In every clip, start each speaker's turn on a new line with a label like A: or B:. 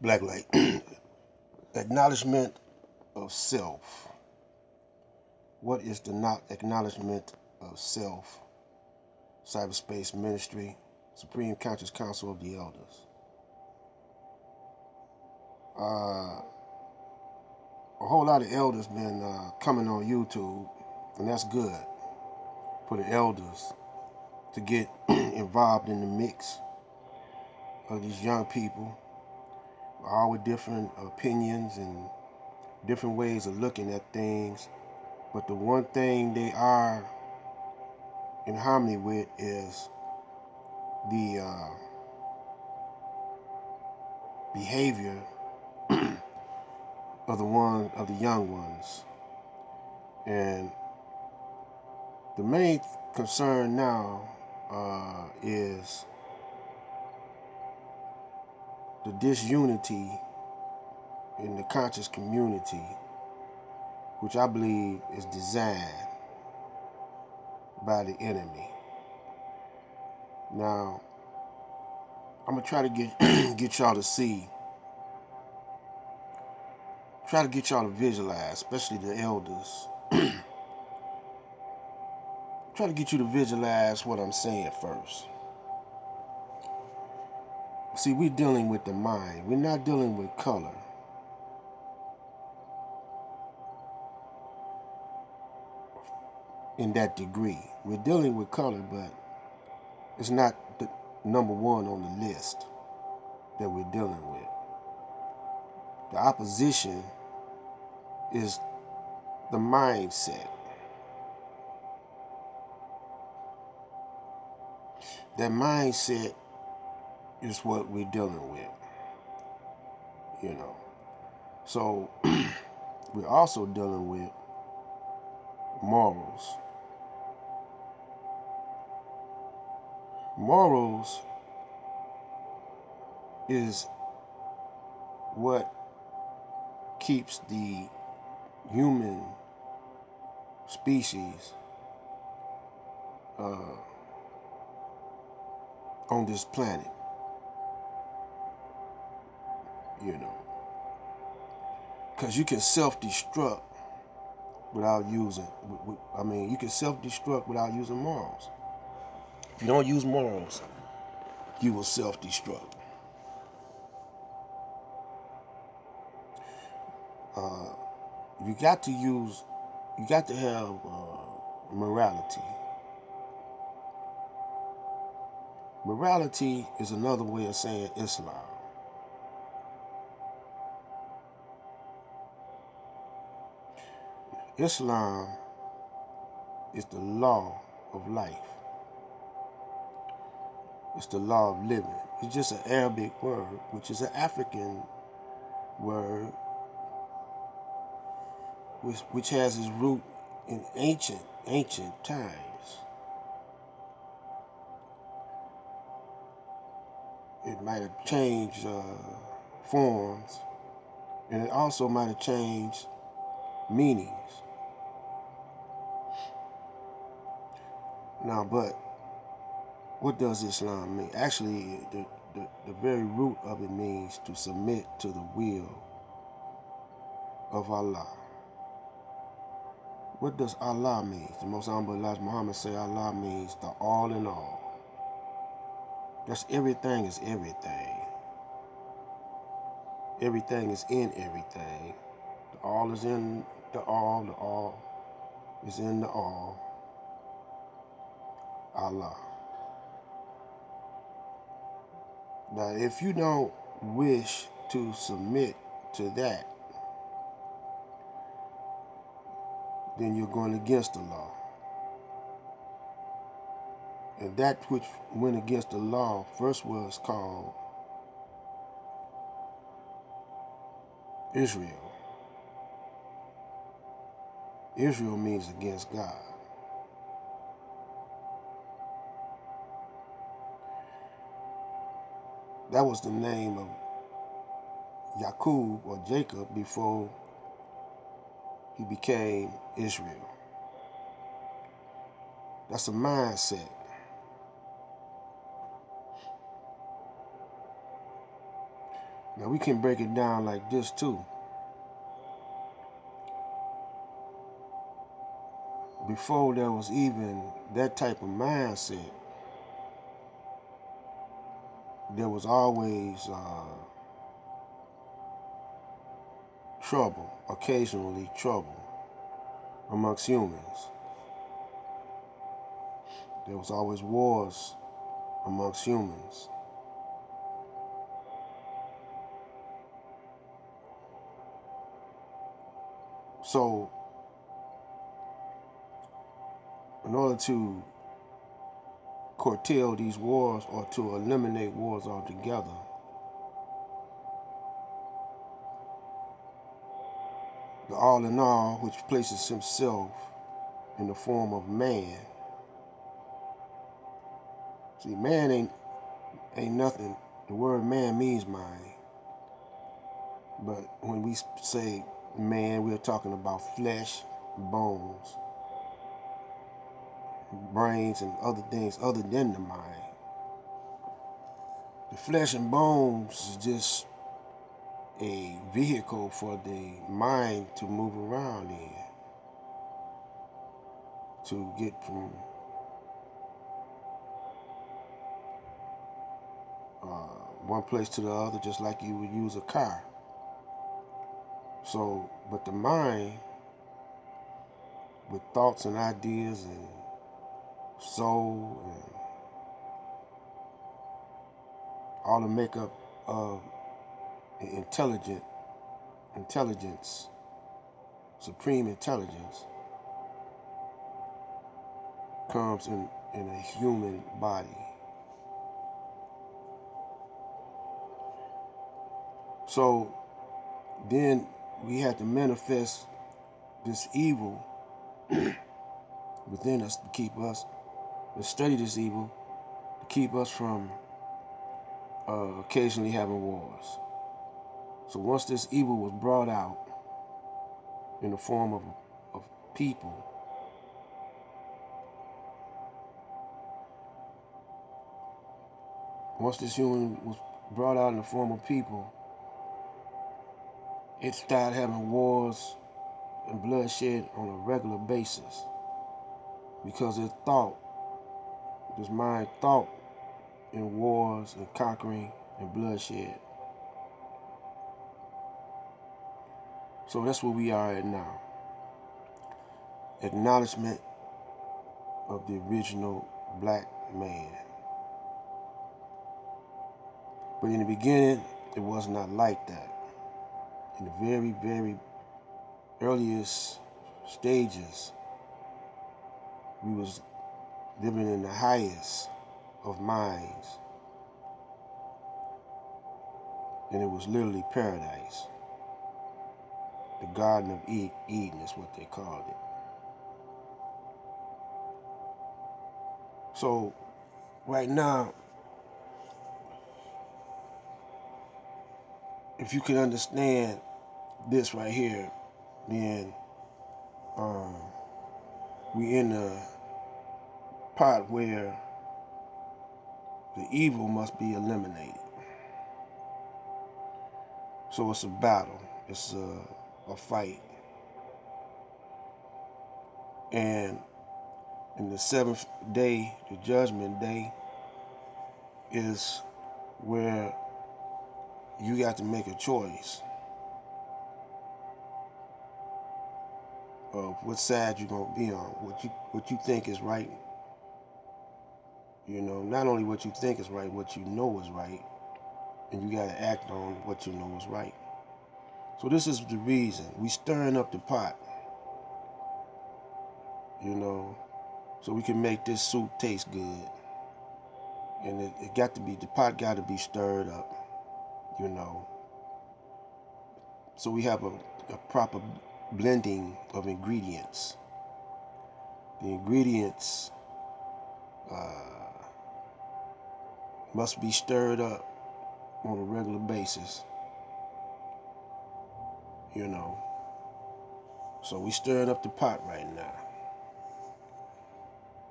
A: Black light. Acknowledgement of self. What is the not acknowledgement of self? Cyberspace Ministry, Supreme Conscious Council of the Elders. A whole lot of elders been coming on YouTube, and that's good for the elders to get involved in the mix of these young people, all with different opinions and different ways of looking at things. But the one thing they are in harmony with is the behavior of the young ones. And the main concern now is the disunity in the conscious community, which I believe is designed by the enemy. Now, I'm gonna try to get y'all to see, try to get y'all to visualize, especially the elders. Try to get you to visualize what I'm saying first. See, we're dealing with the mind. We're not dealing with color. In that degree. We're dealing with color, but it's not the number one on the list that we're dealing with. The opposition is the mindset. That mindset is what we're dealing with, you know. So we're also dealing with morals. Morals is what keeps the human species on this planet, you know. Because you can self-destruct without using, you can self-destruct without using morals. If you don't use morals, you will self-destruct. You got to have morality. Morality is another way of saying Islam. Islam is the law of life. It's the law of living. It's just an Arabic word, which is an African word, which has its root in ancient times. It might have changed forms, and it also might have changed meanings. Now, but what does Islam mean? Actually, the very root of it means to submit to the will of Allah. What does Allah mean? The Most Honorable Elijah Muhammad say Allah means the all in all. That's everything is everything. Everything is in everything. The all is in the all is in the all. Allah. Now, if you don't wish to submit to that, then you're going against the law. And that which went against the law first was called Israel. Israel means against God. That was the name of Yaqub or Jacob before he became Israel. That's a mindset. Now we can break it down like this too. Before there was even that type of mindset, there was always trouble, occasionally trouble amongst humans. There was always wars amongst humans. So, in order to curtail these wars or to eliminate wars altogether, the all in all, which places himself in the form of man. See, man ain't nothing. The word man means mind. But when we say man, we're talking about flesh, bones, brains, and other things other than the mind. The flesh and bones is just a vehicle for the mind to move around in, to get from one place to the other, just like you would use a car. So, but the mind, with thoughts and ideas and soul and all the makeup of intelligence, supreme intelligence, comes in a human body. So then we had to manifest this evil within us to keep us, to study this evil, to keep us from occasionally having wars. So once this evil was brought out in the form of people, once this human was brought out in the form of people, it started having wars and bloodshed on a regular basis because it thought, this mind thought in wars and conquering and bloodshed. So that's where we are at now. Acknowledgement of the original black man. But in the beginning, it was not like that. In the very, very earliest stages, we was living in the highest of minds. And it was literally paradise. The Garden of Eden is what they called it. So right now, if you can understand this right here, then we in a part where the evil must be eliminated. So it's a battle. It's a fight. And in the seventh day, the judgment day, is where you got to make a choice of what side you're gonna be on, what you think is right. You know, not only what you think is right, what you know is right, and you gotta act on what you know is right. So this is the reason we stirring up the pot, you know, so we can make this soup taste good. And it got to be, the pot got to be stirred up, you know. So we have a proper blending of ingredients. The ingredients must be stirred up on a regular basis, you know. So we stirring up the pot right now.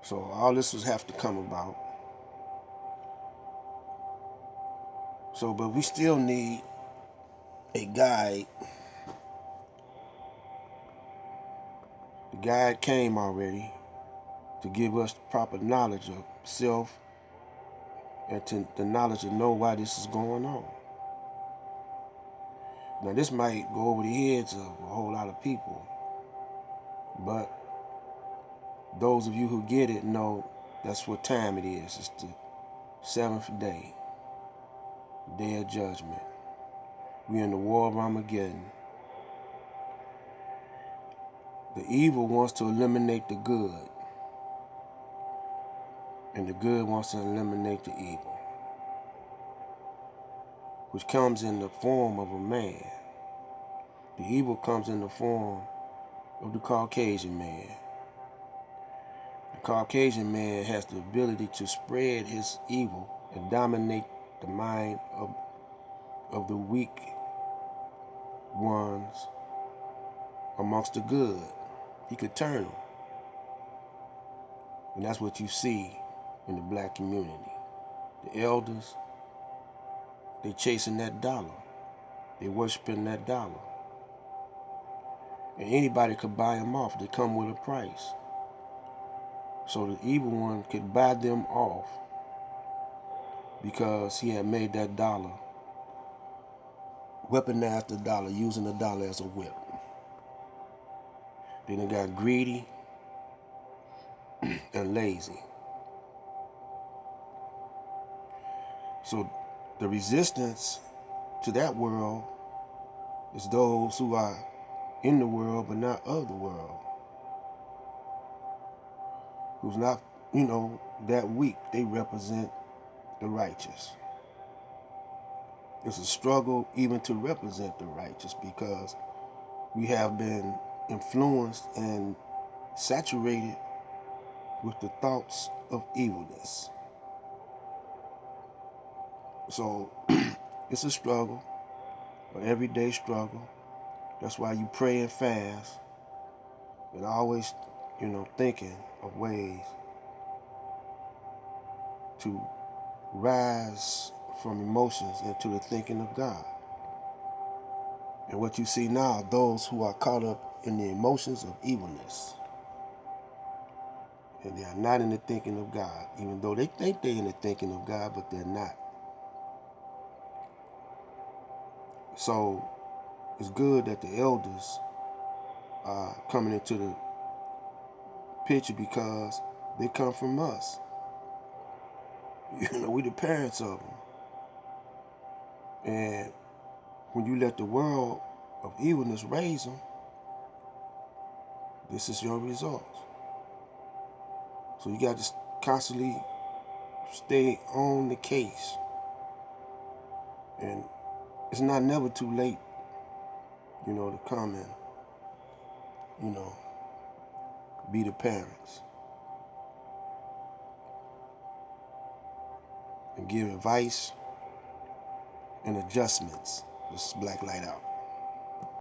A: So all this will have to come about. So, but we still need a guide. The guide came already to give us proper knowledge of self and to the knowledge to know why this is going on. Now this might go over the heads of a whole lot of people, but those of you who get it know that's what time it is. It's the 7th day, day of judgment. We're in the war of Armageddon. The evil wants to eliminate the good, and the good wants to eliminate the evil, which comes in the form of a man. The evil comes in the form of the Caucasian man. The Caucasian man has the ability to spread his evil and dominate the mind of the weak ones amongst the good. He could turn them. And that's what you see in the black community. The elders, they chasing that dollar. They worshiping that dollar. And anybody could buy them off. They come with a price. So the evil one could buy them off because he had made that dollar, weaponized the dollar, using the dollar as a whip. Then they got greedy and lazy. So the resistance to that world is those who are in the world but not of the world. Who's not, that weak. They represent the righteous. It's a struggle even to represent the righteous because we have been influenced and saturated with the thoughts of evilness. So it's a struggle, an everyday struggle. That's why you pray and fast and always, thinking of ways to rise from emotions into the thinking of God. And what you see now, those who are caught up in the emotions of evilness. And they are not in the thinking of God, even though they think they're in the thinking of God, but they're not. So it's good that the elders are coming into the picture because they come from us. We the parents of them. And when you let the world of evilness raise them, this is your results. So you got to constantly stay on the case. And it's not never too late, to come and, be the parents. And give advice and adjustments. This is Black Light Out.